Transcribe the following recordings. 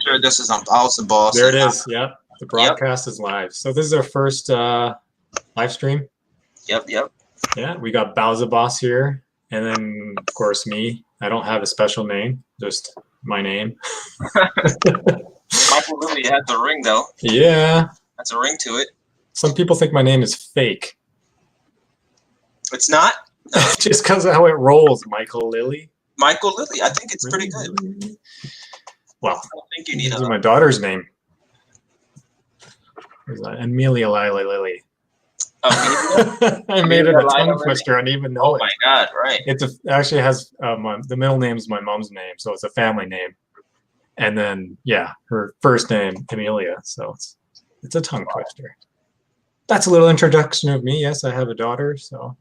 Sure, this is on BaoziBoss. There it is. Yeah, the Yep, broadcast is live. So this is our first live stream. yep. Yeah, we got BaoziBoss here, and then of course me. I don't have a special name, just my name. Michael Lilley has a ring though. Yeah, That's a ring to it. some people think my name is fake, It's not. No. just because of how it rolls. Michael Lilley. Michael Lilley. I think it's pretty good. Well, I don't think you need this a. is my daughter's name. Amelia Lila Lily. I made it a tongue twister. I didn't even know Oh it. my God! Right. Actually has the middle name is my mom's name, so it's a family name. And then yeah, her first name Amelia, so it's a tongue twister. That's a little introduction of me. Yes, I have a daughter, so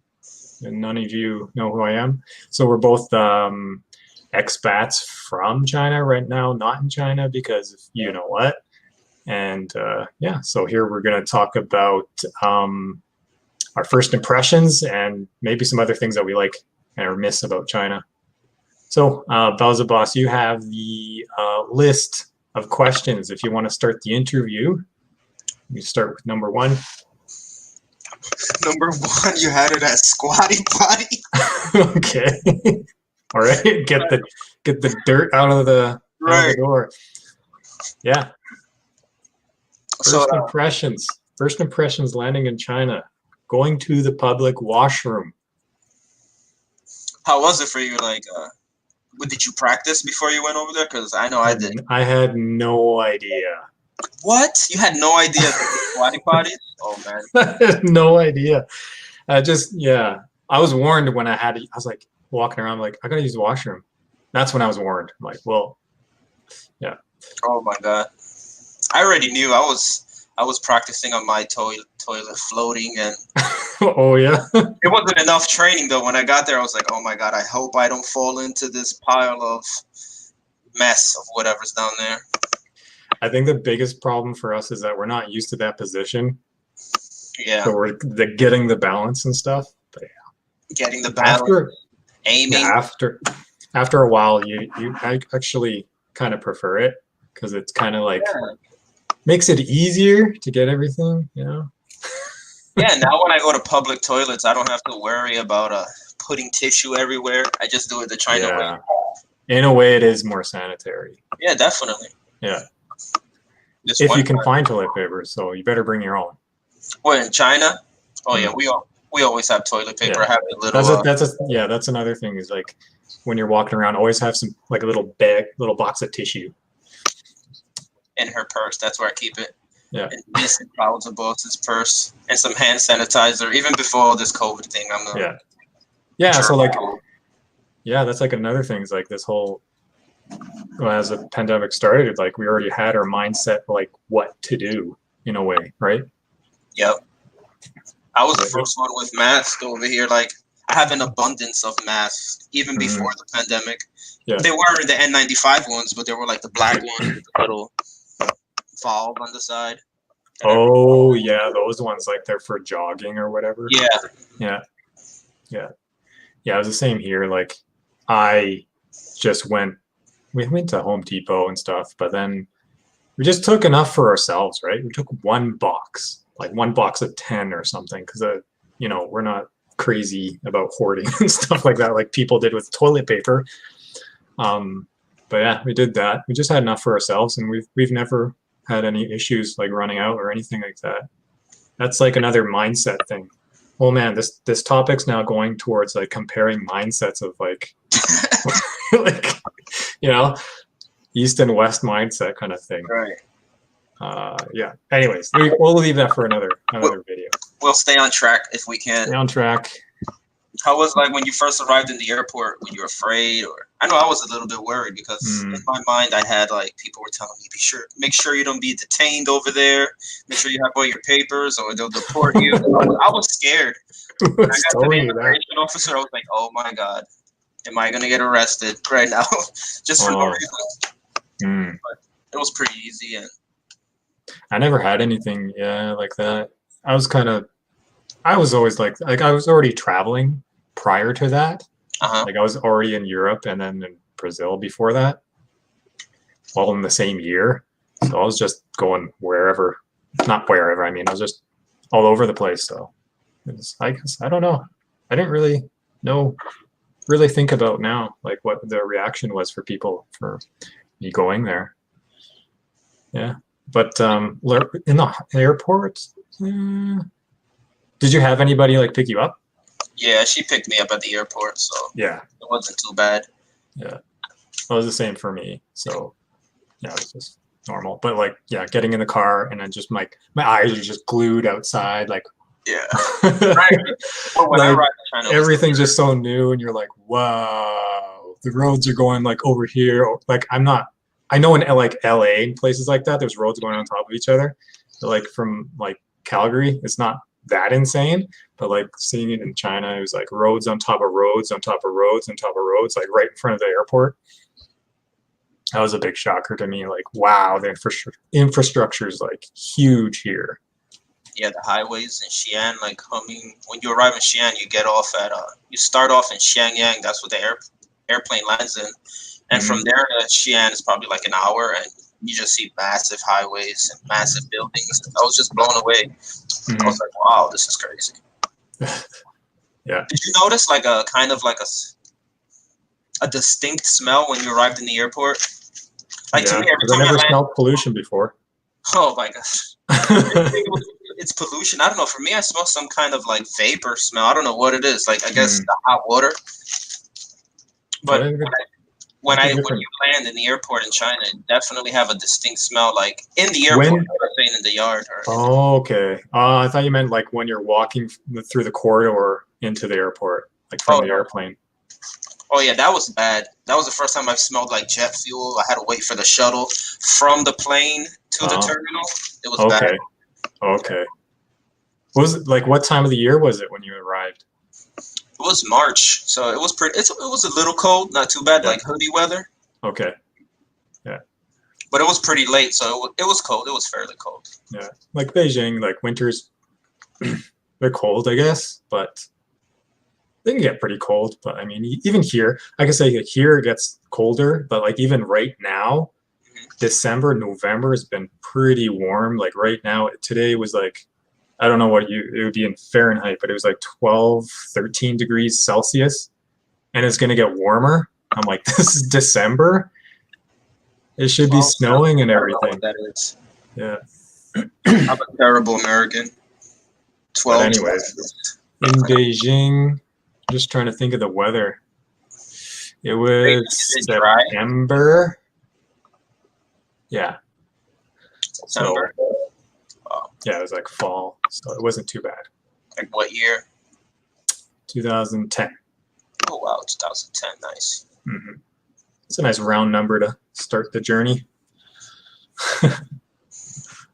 and none of you know who I am. So we're both expats from China right now, not in China because you know what. And yeah, so here we're going to talk about our first impressions and maybe some other things that we like or miss about China. So, BaoziBoss, you have the list of questions. If you want to start the interview, we start with number one. Number one, you had it at squatty potty. Okay. All right. Get the dirt out of the door. Yeah. First impressions. First impressions landing in China. Going to the public washroom. How was it for you? Like, did you practice before you went over there? Because I know I did. I had no idea. What? You had no idea the squatty potties? Oh man. I had no idea. I was warned when I was like walking around like I gotta use the washroom. That's when I was warned. I'm like, well, yeah. Oh my God. I already knew. I was practicing on my toilet floating, and oh yeah. it wasn't enough training though. When I got there, I was like, oh my God, I hope I don't fall into this pile of mess of whatever's down there. I think the biggest problem for us is that we're not used to that position. Yeah. So we're getting the balance and stuff. But yeah. Getting the balance, aiming. After a while, you actually kind of prefer it because it's kind of like makes it easier to get everything, you know. Yeah. Now when I go to public toilets, I don't have to worry about putting tissue everywhere. I just do it the China way. In a way, it is more sanitary. Yeah, definitely. Yeah. If you can find toilet paper, so you better bring your own. Well, in China, yeah, we always have toilet paper. Yeah. I have a little. That's another thing is like when you're walking around, always have some like a little box of tissue. In her purse, that's where I keep it. Yeah. And this BaoziBoss's purse and some hand sanitizer. Even before this COVID thing, So like, yeah, that's like another thing is like this whole. Well, as the pandemic started, like we already had our mindset like what to do in a way, right? Yep. I was the first one with masks over here. Like I have an abundance of masks even before the pandemic. Yeah. They were the N95 ones, but they were like the black ones with the little valve on the side. Oh yeah, those ones like they're for jogging or whatever. Yeah. It was the same here. Like I just we went to Home Depot and stuff, but then we just took enough for ourselves, right? We took one box of 10 or something, because we're not crazy about hoarding and stuff like that, like people did with toilet paper. But yeah, we did that. We just had enough for ourselves, and we've never had any issues like running out or anything like that. That's like another mindset thing. Oh man, this topic's now going towards like comparing mindsets of like like East and West mindset kind of thing. Right. Yeah. Anyways, we'll leave that for another video. We'll stay on track if we can. Stay on track. How was like when you first arrived in the airport? Were you afraid? Or I know I was a little bit worried because in my mind I had like people were telling me make sure you don't be detained over there. Make sure you have all your papers or they'll deport you. I was scared. When I got to the immigration officer, I was like, oh my God, am I gonna get arrested right now? Just for no reason. But it was pretty easy, and I never had anything like that. I was always like I was already traveling prior to that. Like I was already in Europe and then in Brazil before that. all in the same year. So I was just going wherever, not wherever. I mean, I was just all over the place. So I guess I don't know. I didn't really really think about now like what the reaction was for people for me going there. Yeah, but in the airport, did you have anybody like pick you up? Yeah, she picked me up at the airport, so yeah, it wasn't too bad. Yeah, it was the same for me. So yeah, it was just normal. But like, yeah, getting in the car and then just my eyes are just glued outside, like yeah, right. Well, when like, I arrived in China, everything's just so new, and you're like, wow, the roads are going like over here. Like I know in like LA and places like that, there's roads going on top of each other. But like from like Calgary, it's not that insane. But like seeing it in China, it was like roads on top of roads on top of roads on top of roads, like right in front of the airport. That was a big shocker to me. Like, wow, the infrastructure is like huge here. Yeah, the highways in Xi'an, like humming. When you arrive in Xi'an, you get off at you start off in Xiangyang. That's what the airplane lands in, and from there to Xi'an is probably like an hour, and you just see massive highways and massive buildings. I was just blown away. I was like, wow, this is crazy. Yeah. Did you notice like a kind of like a distinct smell when you arrived in the airport? Like to me, every time I never smelled pollution before. Oh my gosh. It's pollution. I don't know. For me, I smell some kind of like vapor smell. I don't know what it is. Like I guess the hot water. But when you land in the airport in China, you definitely have a distinct smell. Like in the airport, or saying in the yard. Okay. I thought you meant like when you're walking through the corridor into the airport, like from the airplane. Oh yeah, that was bad. That was the first time I've smelled like jet fuel. I had to wait for the shuttle from the plane to the terminal. It was bad. Okay. Was it like what time of the year was it when you arrived? It was March, so it was pretty. It was a little cold, not too bad, like hoodie weather. Okay. Yeah. But it was pretty late, so it was cold. It was fairly cold. Yeah, like Beijing, like winters, they're cold, I guess, but they can get pretty cold. But I mean, even here, I can say like here it gets colder, but like even right now, December, November has been pretty warm. Like right now, today was like, I don't know what it would be in Fahrenheit, but it was like 12, 13 degrees Celsius, and it's going to get warmer. I'm like, this is December. It should be snowing and everything. That is. Yeah. I'm a terrible American. 12. But anyways, in Beijing, just trying to think of the weather. It was September. Yeah. September. So, yeah, it was like fall, so it wasn't too bad. Like what year? 2010. Oh wow, 2010, nice. It's a nice round number to start the journey.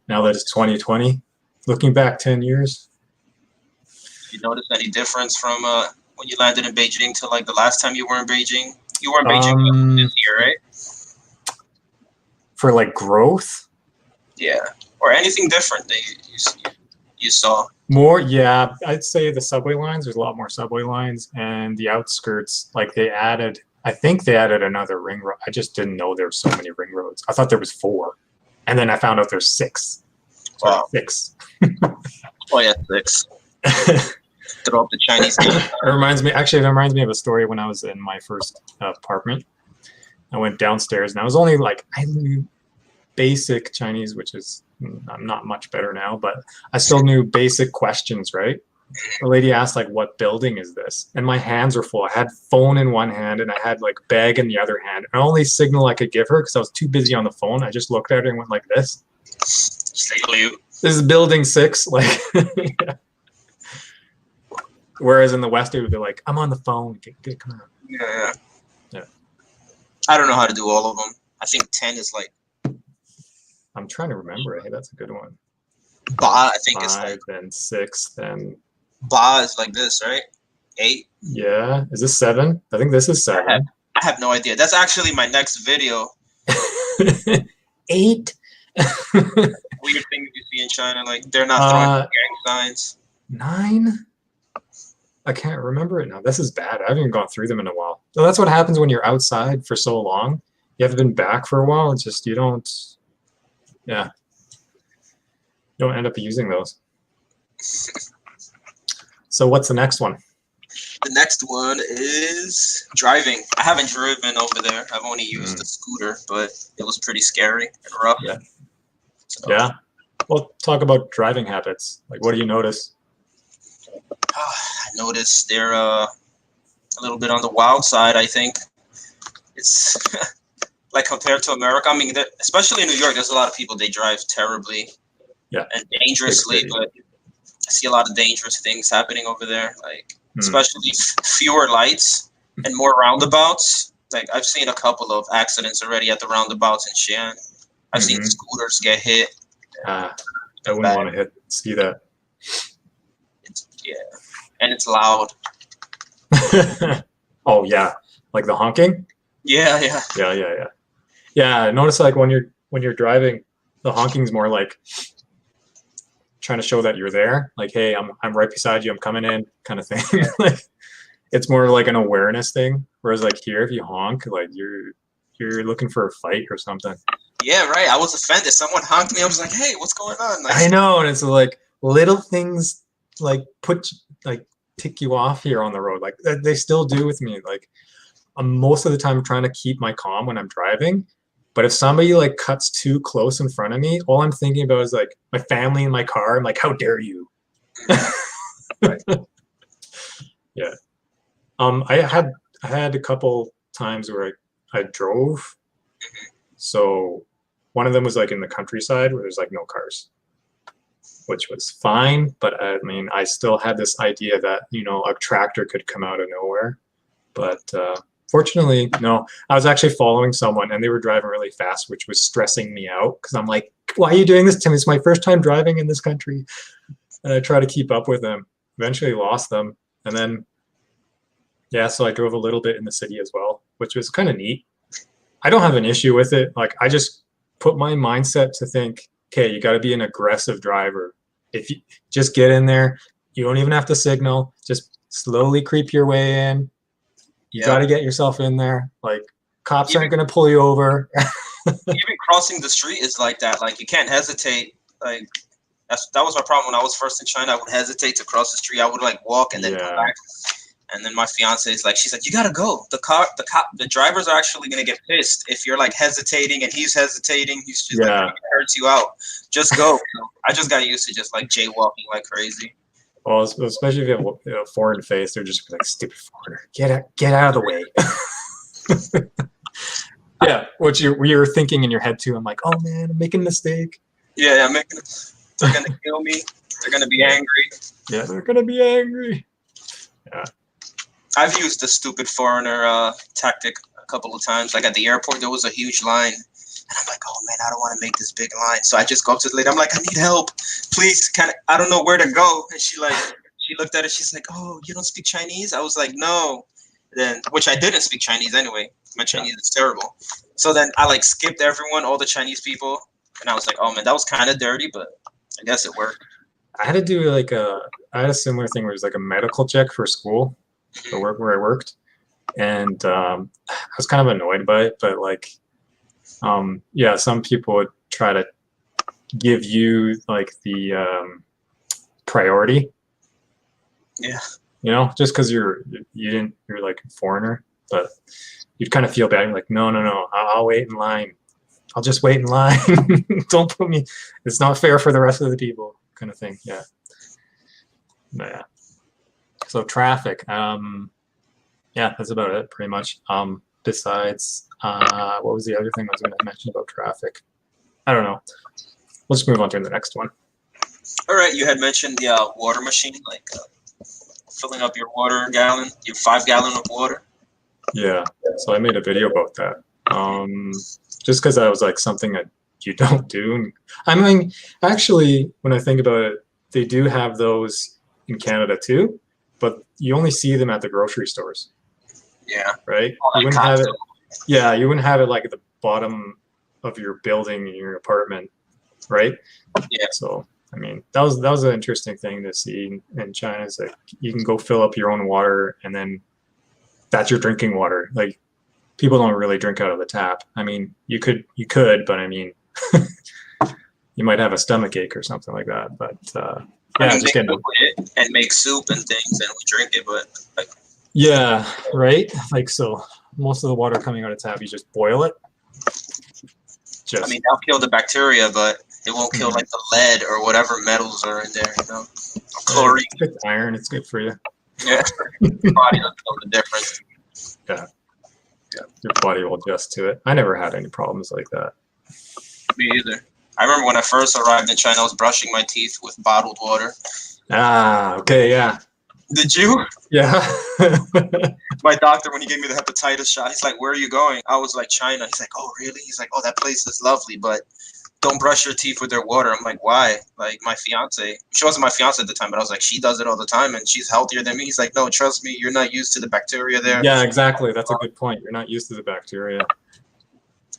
Now that it's 2020, looking back 10 years. You notice any difference from when you landed in Beijing to like the last time you were in Beijing? You were in Beijing this year, right? For like growth? Yeah. Or anything different that you saw? More, yeah. I'd say the subway lines, there's a lot more subway lines, and the outskirts, like I think they added another ring road. I just didn't know there were so many ring roads. I thought there was 4. And then I found out there's 6. Wow. 6. Oh yeah, 6. Throw up the Chinese name. It reminds me of a story when I was in my first apartment. I went downstairs and I was only like, I knew basic Chinese, which is, I'm not much better now, but I still knew basic questions, right? The lady asked like, what building is this? And my hands were full. I had phone in one hand and I had like bag in the other hand. And the only signal I could give her, because I was too busy on the phone, I just looked at her and went like this. This is building 6. Like, yeah. Whereas in the West, it would be like, I'm on the phone. Come on. Yeah. I don't know how to do all of them. I think 10 is like. I'm trying to remember. Hey, that's a good one. Ba, I think 5, it's like. Then 6, then. Ba is like this, right? 8. Yeah. Is this 7? I think this is 7. I have no idea. That's actually my next video. 8. Weird things you see in China, like they're not throwing gang signs. 9. I can't remember it now. This is bad. I haven't even gone through them in a while. So that's what happens when you're outside for so long. you haven't been back for a while, it's just you don't, yeah, you don't end up using those. So what's the next one? The next one is driving. I haven't driven over there. I've only used the scooter, but it was pretty scary and rough. Yeah. So, yeah. Well, talk about driving habits. Like, what do you notice? I noticed they're a little bit on the wild side, I think. It's like compared to America. I mean, especially in New York, there's a lot of people, they drive terribly and dangerously, but I see a lot of dangerous things happening over there, like especially fewer lights and more roundabouts. Like I've seen a couple of accidents already at the roundabouts in Xi'an. I've seen scooters get hit. I wouldn't want to see that. And it's loud. Oh yeah, like the honking. Yeah. I notice like when you're driving, the honking's more like trying to show that you're there. Like, hey, I'm right beside you. I'm coming in, kind of thing. Like, it's more like an awareness thing. Whereas like here, if you honk, like you're looking for a fight or something. Yeah, right. I was offended. Someone honked me. I was like, hey, what's going on? Like, I know, and it's like little things like tick you off here on the road. Like they still do with me. Like I'm most of the time trying to keep my calm when I'm driving. But if somebody like cuts too close in front of me, all I'm thinking about is like my family in my car. I'm like, how dare you? Yeah. I had a couple times where I drove. So one of them was like in the countryside where there's like no cars, which was fine. But I mean, I still had this idea that, you know, a tractor could come out of nowhere. But fortunately, no. I was actually following someone and they were driving really fast, which was stressing me out because I'm like, why are you doing this to me? It's my first time driving in this country. And I try to keep up with them. Eventually lost them. And then, yeah, so I drove a little bit in the city as well, which was kind of neat. I don't have an issue with it. Like I just put my mindset to think, okay, you got to be an aggressive driver. If you just get in there, you don't even have to signal. Just slowly creep your way in. You got to get yourself in there. Like cops aren't going to pull you over. Even crossing the street is like that. Like you can't hesitate. Like that was my problem when I was first in China. I would hesitate to cross the street. I would like walk and then come back. And then my fiance is like, she's like, you gotta go. The drivers are actually gonna get pissed if you're like hesitating and he's hesitating. He's just like, it hurts you out. Just go. I just got used to just like jaywalking like crazy. Well, especially if you have a foreign face, they're just like, stupid foreigner. Get out of the way. Yeah, what you're thinking in your head too. I'm like, oh man, I'm making a mistake. Yeah, I'm making. They're gonna kill me. They're gonna be angry. Yeah, they're gonna be angry. Yeah. I've used the stupid foreigner tactic a couple of times. Like at the airport, there was a huge line. And I'm like, oh, man, I don't want to make this big line. So I just go up to the lady. I'm like, I need help. Please, I don't know where to go. And she looked at it. She's like, oh, you don't speak Chinese? I was like, no. Which I didn't speak Chinese anyway. My Chinese is terrible. So then I like skipped everyone, all the Chinese people. And I was like, oh, man, that was kind of dirty, but I guess it worked. I had to do I had a similar thing where it was like a medical check for school. The work where I worked, and I was kind of annoyed by it, but like some people would try to give you like the priority, just because you're like a foreigner, but you'd kind of feel bad. You're like, no, I'll wait in line. I'll just wait in line. Don't put me, it's not fair for the rest of the people, kind of thing. So traffic, that's about it, pretty much. Besides, what was the other thing I was going to mention about traffic? I don't know. We'll just move on to the next one. All right, you had mentioned the water machine, like filling up your water gallon, your 5 gallon of water. Yeah, so I made a video about that. Just because that was like something that you don't do. I mean, actually, when I think about it, they do have those in Canada too. But you only see them at the grocery stores. Yeah. Right? You wouldn't have it. Yeah, you wouldn't have it like at the bottom of your building in your apartment, right? Yeah. So I mean, that was an interesting thing to see in China. Is like you can go fill up your own water and then that's your drinking water. Like people don't really drink out of the tap. I mean, you could, but I mean, you might have a stomach ache or something like that. But I yeah, mean, just they getting cook it and make soup and things, and we drink it. But like, yeah, right. Like so, most of the water coming out of tap, you just boil it. I mean, that'll kill the bacteria, but it won't kill like the lead or whatever metals are in there. You know, chlorine. It's good iron. It's good for you. Yeah, your body doesn't know the difference. Yeah. Your body will adjust to it. I never had any problems like that. Me either. I remember when I first arrived in China, I was brushing my teeth with bottled water. Ah, okay, yeah. Did you? Yeah. My doctor, when he gave me the hepatitis shot, he's like, "Where are you going?" I was like, "China." He's like, "Oh, really?" He's like, "Oh, that place is lovely, but don't brush your teeth with their water." I'm like, "Why?" Like, my fiance, she wasn't my fiance at the time, but I was like, she does it all the time, and she's healthier than me. He's like, "No, trust me, you're not used to the bacteria there." Yeah, exactly. That's a good point. You're not used to the bacteria.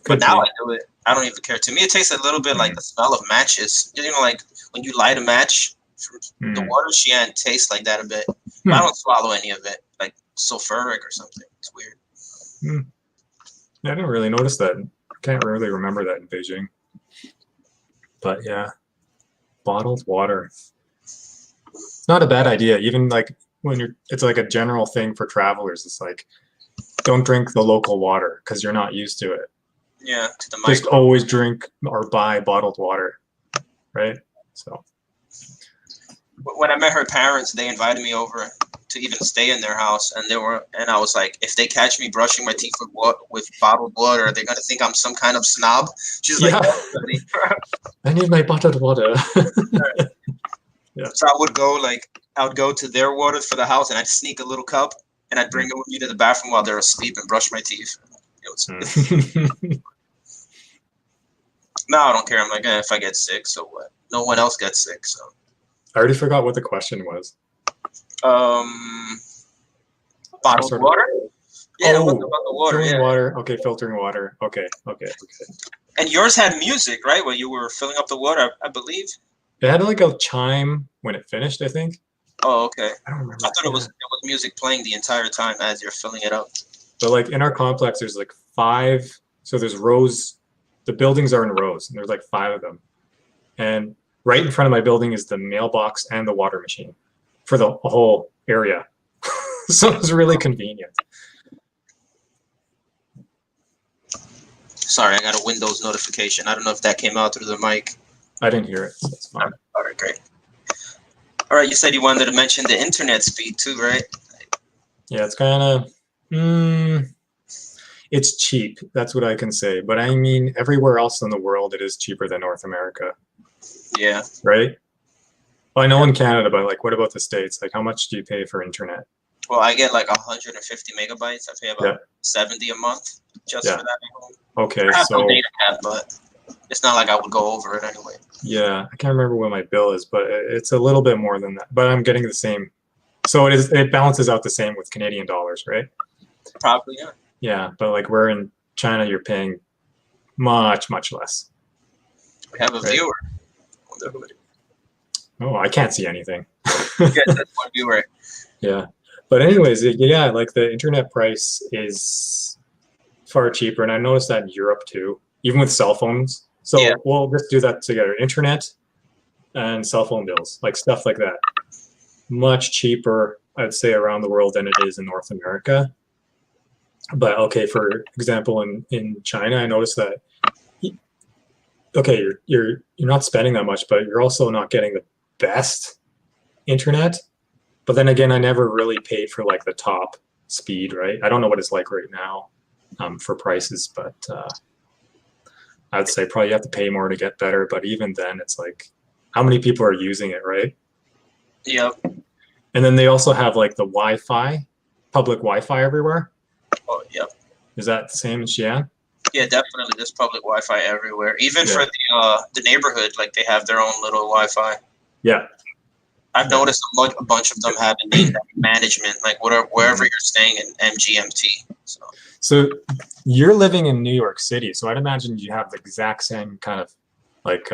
But now I do it. I don't even care. To me, it tastes a little bit like the smell of matches. You know, like when you light a match, the water xi'an tastes like that a bit. But I don't swallow any of it, like sulfuric or something. It's weird. Yeah, I didn't really notice that. Can't really remember that in Beijing. But yeah, bottled water. It's not a bad idea. Even like when it's like a general thing for travelers. It's like, don't drink the local water because you're not used to it. Yeah, to the just always drink or buy bottled water, right? So when I met her parents, they invited me over to even stay in their house, and I was like, if they catch me brushing my teeth with bottled water, they're gonna think I'm some kind of snob. She's like, I need my bottled water. Yeah. So I would go to their water for the house, and I'd sneak a little cup, and I'd bring it with me to the bathroom while they're asleep and brush my teeth. No, I don't care. I'm like, if I get sick, so what? No one else gets sick, so. I already forgot what the question was. Bottled water? Yeah, it was about the water. Filtering water. Okay, filtering water. Okay. And yours had music, right? When you were filling up the water, I believe. It had like a chime when it finished, I think. Oh, okay. I don't remember. I thought it was music playing the entire time as you're filling it up. But like in our complex, there's like 5. So there's rows. The buildings are in rows, and there's like 5 of them. And right in front of my building is the mailbox and the water machine for the whole area. So it's really convenient. Sorry, I got a Windows notification. I don't know if that came out through the mic. I didn't hear it, so it's fine. All right, great. All right, you said you wanted to mention the internet speed too, right? Yeah, it's kind of, it's cheap. That's what I can say. But I mean, everywhere else in the world, it is cheaper than North America. Yeah. Right? Well, I know in Canada, but like, what about the States? Like, how much do you pay for internet? Well, I get like 150 megabytes. I pay about 70 a month just for that at home. Okay, I have so no data cap, but it's not like I would go over it anyway. Yeah, I can't remember what my bill is, but it's a little bit more than that. But I'm getting the same. So it balances out the same with Canadian dollars, right? Probably, yeah. Yeah, but like we're in China, you're paying much less. We have a viewer. Oh, I can't see anything. Yeah, that's one viewer. Yeah, but anyways, yeah, like the internet price is far cheaper, and I noticed that in Europe too, even with cell phones. So we'll just do that together. Internet and cell phone bills, like stuff like that. Much cheaper, I'd say, around the world than it is in North America. But okay, for example, in China, I noticed that okay, you're not spending that much, but you're also not getting the best internet. But then again, I never really paid for like the top speed, right? I don't know what it's like right now for prices, but I'd say probably you have to pay more to get better. But even then, it's like, how many people are using it, right? Yep. And then they also have like the Wi-Fi, public Wi-Fi everywhere. Oh, yep. Is that the same in Xi'an? Yeah, definitely. There's public Wi-Fi everywhere. Even for the neighborhood, like they have their own little Wi-Fi. Yeah. I've noticed a bunch of them have name management, like wherever you're staying in MGMT. So you're living in New York City, so I'd imagine you have the exact same kind of like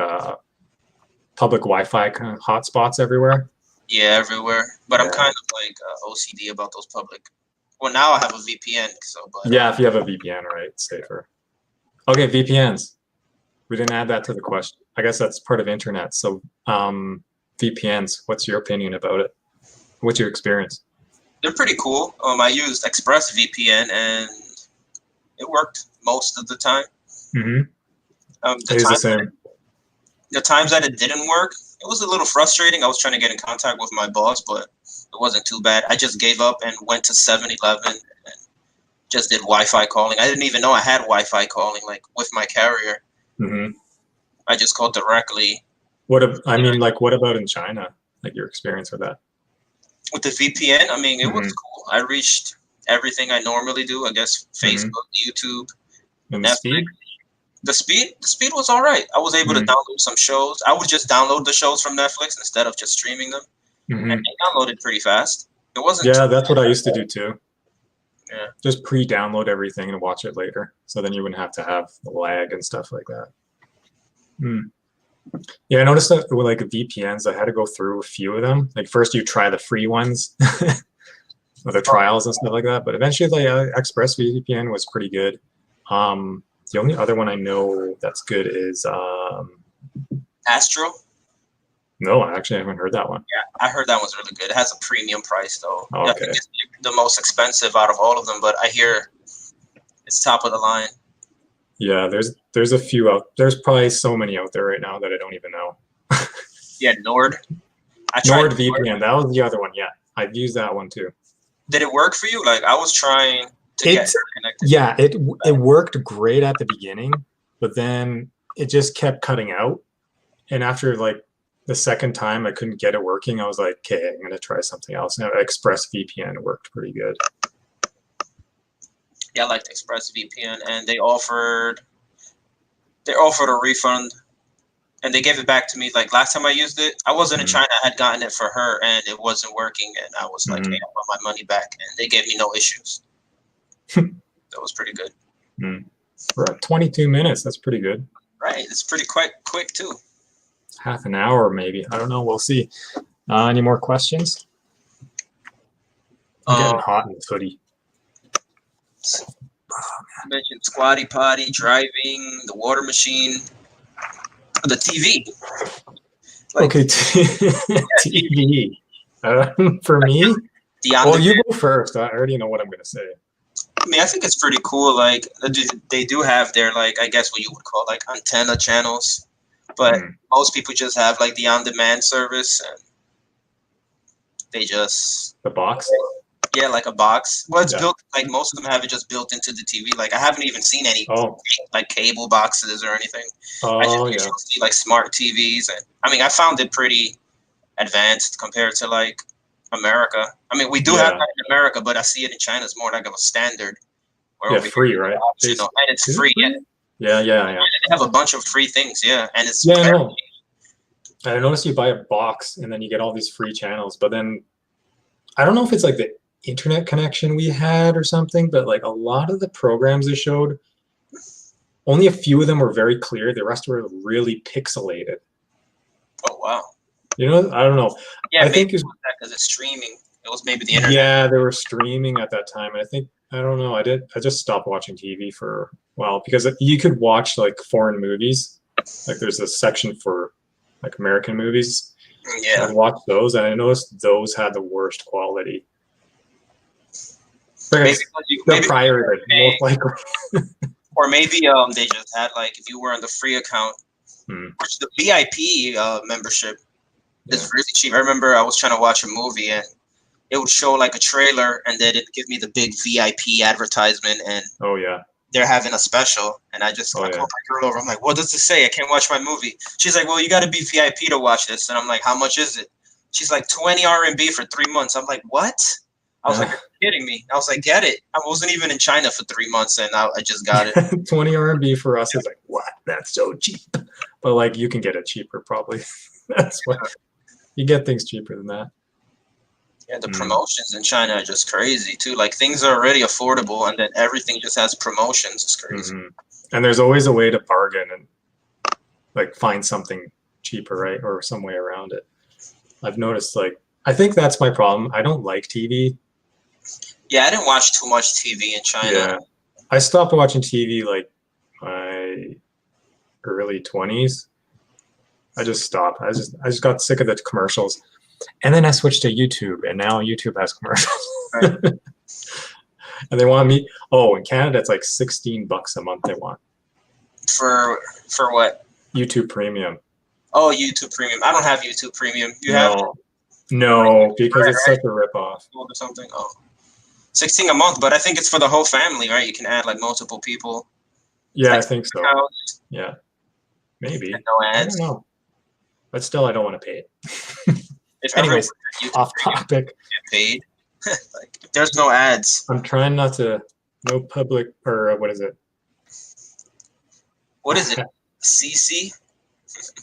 public Wi-Fi kind of hotspots everywhere. Yeah, everywhere. But I'm kind of like OCD about those public Well, now I have a VPN. So, but Yeah, if you have a VPN, right, it's safer. Okay, VPNs. We didn't add that to the question. I guess that's part of internet. So VPNs, what's your opinion about it? What's your experience? they're pretty cool. I used ExpressVPN and it worked most of the time. Mm-hmm. The It is the time same. the times that it didn't work, it was a little frustrating. I was trying to get in contact with my boss, but it wasn't too bad. I just gave up and went to 7-Eleven and just did Wi-Fi calling. I didn't even know I had Wi-Fi calling, like, with my carrier. Mm-hmm. I just called directly. What about in China? Like your experience with that? With the VPN, I mean, it was Mm-hmm. cool. I reached everything I normally do. I guess Facebook, YouTube, And the Netflix. speed? The speed was all right. I was able to Mm-hmm. download some shows. I would just download the shows from Netflix instead of just streaming them, Mm-hmm. and they downloaded pretty fast. It wasn't. Yeah, that's what I used to do too. Yeah. Just pre-download everything and watch it later, so then you wouldn't have to have the lag and stuff like that. Yeah, I noticed that with like VPNs, I had to go through a few of them. Like first you try the free ones, or the trials and stuff like that, but eventually like ExpressVPN was pretty good. The only other one I know that's good is Astro. no, I actually haven't heard that one. Yeah, I heard that one's really good. It has a premium price though. Oh, I okay. think it's the most expensive out of all of them, but I hear it's top of the line. Yeah, there's a few out. There's probably so many out there right now that I don't even know. Yeah, Nord. I tried NordVPN, that was the other one. Yeah, I've used that one too. Did it work for you? Like I was trying to get connected. Yeah, it worked great at the beginning, but then it just kept cutting out. And after like the second time I couldn't get it working, I was like, okay, I'm gonna try something else. Now ExpressVPN worked pretty good. Yeah, I liked ExpressVPN, and they offered a refund, and they gave it back to me. Like last time I used it, I wasn't in China. I had gotten it for her, and it wasn't working. And I was like, hey, I want my money back, and they gave me no issues. That was pretty good. For 22 minutes, that's pretty good. Right, it's pretty quick too. Half an hour, maybe. I don't know. We'll see. Any more questions? I'm getting hot in this hoodie. You mentioned squatty potty, driving, the water machine, the TV. Like, okay, TV. For me, well, you go first. I already know what I'm going to say. I mean, I think it's pretty cool. Like they do have their, like, I guess what you would call like antenna channels, but most people just have like the on-demand service, and they just the box. Yeah, like a box. Well, it's built, like most of them have it just built into the TV. Like I haven't even seen any like cable boxes or anything. I just usually see like smart TVs, and I mean I found it pretty advanced compared to like America. I mean we do have that in America, but I see it in China as more like of a standard. Yeah, free, right? You know, and it's free. Yeah. And they have a bunch of free things, and it's I noticed you buy a box and then you get all these free channels, but then I don't know if it's like the internet connection we had or something, but like a lot of the programs they showed, only a few of them were very clear. The rest were really pixelated. Oh wow! You know, I don't know. Yeah, I think it's because it's streaming. It was maybe the internet. Yeah, they were streaming at that time, and I don't know. I just stopped watching TV for a while because you could watch like foreign movies. Like there's a section for like American movies. Yeah, I watched those, and I noticed those had the worst quality. Maybe most likely. Or maybe they just had like if you were on the free account, which the VIP membership is really cheap. I remember I was trying to watch a movie and it would show like a trailer and then it'd give me the big VIP advertisement and they're having a special, and I called my girl over. I'm like, what does this say? I can't watch my movie. She's like, well, you got to be VIP to watch this. And I'm like, how much is it? She's like 20 RMB for 3 months. I'm like, what? I was like, are you kidding me? I was like, get it. I wasn't even in China for 3 months, and I just got it. 20 RMB for us is like, what? That's so cheap. But like, you can get it cheaper probably. That's what you get things cheaper than that. Yeah, the promotions in China are just crazy too. Like things are already affordable, and then everything just has promotions. It's crazy. And there's always a way to bargain and like find something cheaper, right? Or some way around it. I've noticed, like, I think that's my problem. I don't like TV Yeah, I didn't watch too much TV in China. Yeah, I stopped watching TV like my early 20s. I just stopped. I just got sick of the commercials, and then I switched to YouTube, and now YouTube has commercials. Right. And they want me. Oh, in Canada, it's like $16 a month. They want For what? YouTube Premium. Oh, YouTube Premium. I don't have YouTube Premium. You have it? No, because it's Right. such a ripoff. Or something. Oh, 16 a month, but I think it's for the whole family, right? You can add like multiple people. Yeah, Like I think so. house Yeah, maybe. and no I ads. don't know, but still, I don't want to pay it. If Anyways, everyone off YouTube Premium topic. get paid, like if there's no ads. I'm trying not to. No public or what is it? What is it? CC?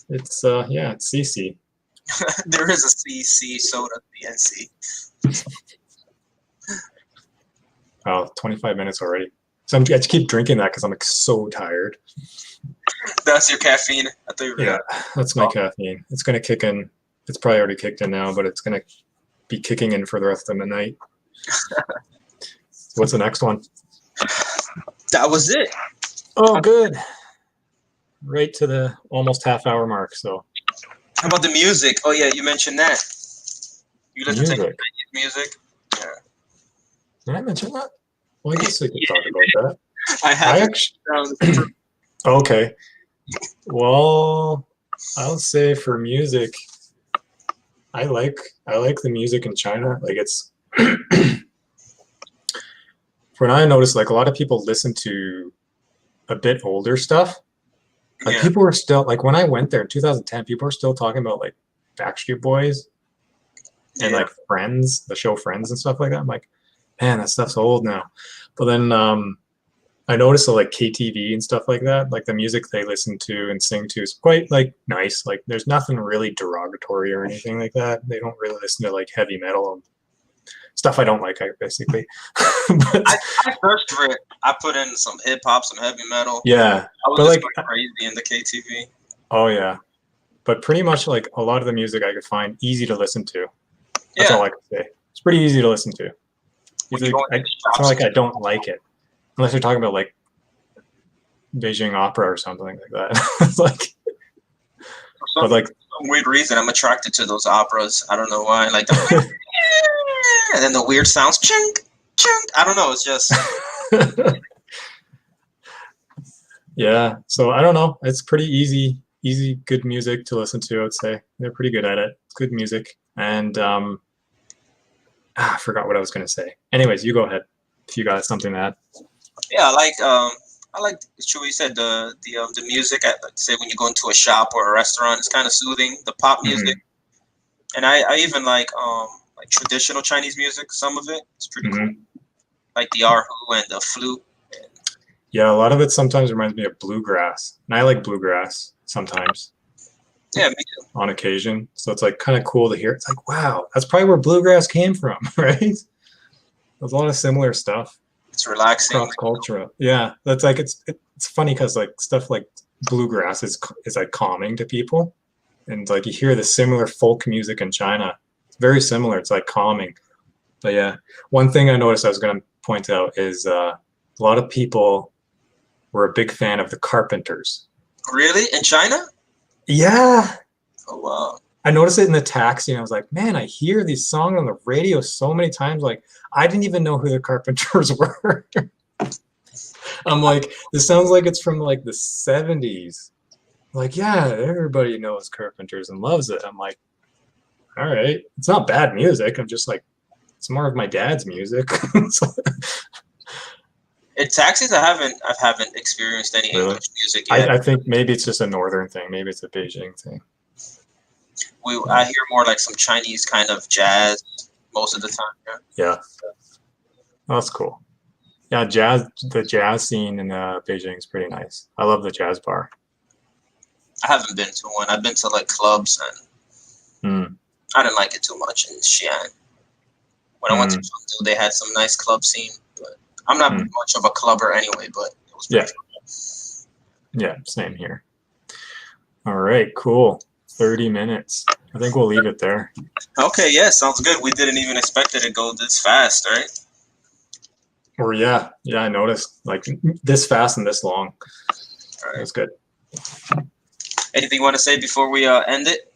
It's yeah, it's CC. There is a CC soda PNC. Oh, 25 minutes already. So I just keep drinking that because I'm like so tired. That's your caffeine. I thought you were Yeah, that's my caffeine. It's gonna kick in. It's probably already kicked in now, but it's gonna be kicking in for the rest of the night. What's the next one? That was it. Oh, good. Right to the almost half-hour mark. So How about the music? Oh yeah, you mentioned that. You listen to music. music? Yeah. Did I mention that? Well, I guess we could talk about that. I have I it actually. down. Okay. Well, I'll say for music, I like the music in China. Like it's when I noticed like a lot of people listen to a bit older stuff. Like Yeah. people were still like when I went there in 2010, people were still talking about like Backstreet Boys and Yeah. like Friends, the show Friends and stuff like that. I'm like, man, that stuff's old now. But then I noticed that like KTV and stuff like that, like the music they listen to and sing to is quite like nice. Like there's nothing really derogatory or anything like that. They don't really listen to like heavy metal and stuff I don't like, basically. But, I searched for it. I put in some hip hop, some heavy metal. yeah, I was but just like, going crazy in the KTV. oh yeah, but pretty much like a lot of the music I could find easy to listen to. That's Yeah. all I can say. It's pretty easy to listen to. When It's, you like, go into it's shops, not like I don't like it, unless you're talking about like Beijing opera or something like that. It's like, for but like, some weird reason, I'm attracted to those operas. I don't know why. Like, and then the weird sounds, chink, chink. I don't know. It's just yeah. So I don't know. It's pretty easy, good music to listen to. I'd say they're pretty good at it. It's good music, and I forgot what I was gonna say. Anyways, you go ahead if you got something to add. yeah. I like Chewy said the music. Like say when you go into a shop or a restaurant, it's kind of soothing. The pop music, and I even like traditional Chinese music. Some of it, it's pretty cool. Like the erhu and the flute. Yeah, a lot of it sometimes reminds me of bluegrass, and I like bluegrass sometimes. Yeah, me too. On occasion, so it's like kind of cool to hear. It's like, wow, that's probably where bluegrass came from, right? There's a lot of similar stuff. It's relaxing. Cross cultural, yeah. That's like it's funny because like stuff like bluegrass is like calming to people, and like you hear the similar folk music in China. It's very similar. It's like calming. But yeah, one thing I noticed I was going to point out is a lot of people were a big fan of the Carpenters. Really? In China? Yeah. Oh wow. I noticed it in the taxi, and I was like, man, I hear these songs on the radio so many times. Like, I didn't even know who the Carpenters were. I'm like, this sounds like it's from like the 70s. Like, yeah, everybody knows Carpenters and loves it. I'm like, all right, it's not bad music. I'm just like, it's more of my dad's music. In taxis, I haven't experienced any Really? English music yet. I think maybe it's just a northern thing. Maybe it's a Beijing thing. I hear more like some Chinese kind of jazz most of the time. Yeah. Oh, that's cool. Yeah, the jazz scene in Beijing is pretty nice. I love the jazz bar. I haven't been to one. I've been to like clubs, and I didn't like it too much in Xi'an. When I went to Chengdu, they had some nice club scene, but I'm not much of a clubber anyway. But it was pretty fun. Yeah, same here. All right, cool. 30 minutes. I think we'll leave it there. Okay, yeah, sounds good. We didn't even expect it to go this fast, right? Or yeah, I noticed like this fast and this long. All right. That's good. Anything you want to say before we end it?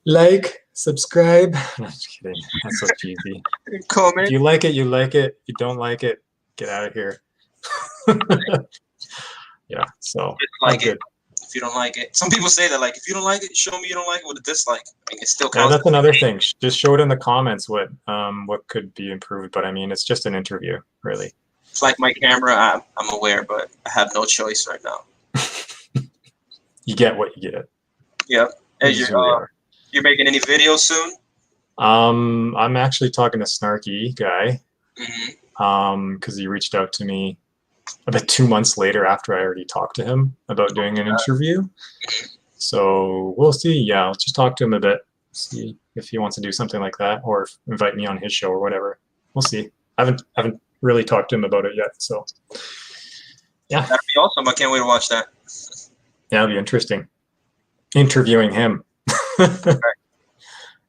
Like, subscribe. No, just kidding. That's so cheesy. Comment. If you like it, you like it. If you don't like it, get out of here. Yeah, so Dislike it if you don't like it. Some people say that, like, if you don't like it, show me you don't like it with a dislike. I mean, it still counts. Yeah, that's another thing. Just show it in the comments what could be improved. But I mean, it's just an interview, really. It's like my camera. I'm aware, but I have no choice right now. You get what you get. Yep. Hey, you're making any videos soon? I'm actually talking to Snarky Guy. Mm-hmm. Because he reached out to me about 2 months later after I already talked to him about doing an interview. So we'll see. Yeah, I'll just talk to him a bit, see if he wants to do something like that, or invite me on his show or whatever. We'll see. I haven't really talked to him about it yet. So yeah, that'd be awesome. I can't wait to watch that. Yeah, it'll be interesting. Interviewing him.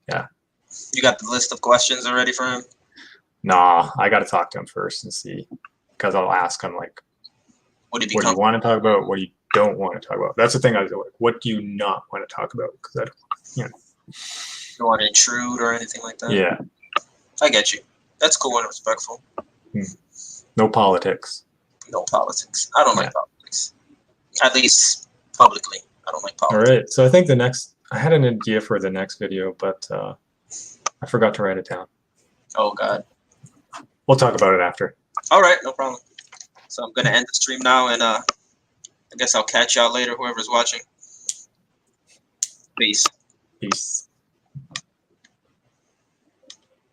Yeah. You got the list of questions already for him? Nah, I got to talk to him first and see, because I'll ask him like, what do you want to talk about? What do you don't want to talk about? That's the thing. I was like, what do you not want to talk about? Because I don't want to intrude or anything like that. Yeah, I get you. That's cool and respectful. No politics. No politics. I don't like politics. At least publicly, I don't like politics. All right. So I think I had an idea for the next video, but I forgot to write it down. Oh God. We'll talk about it after. All right, no problem. So I'm gonna end the stream now, and I guess I'll catch y'all later, whoever's watching. Peace. Peace.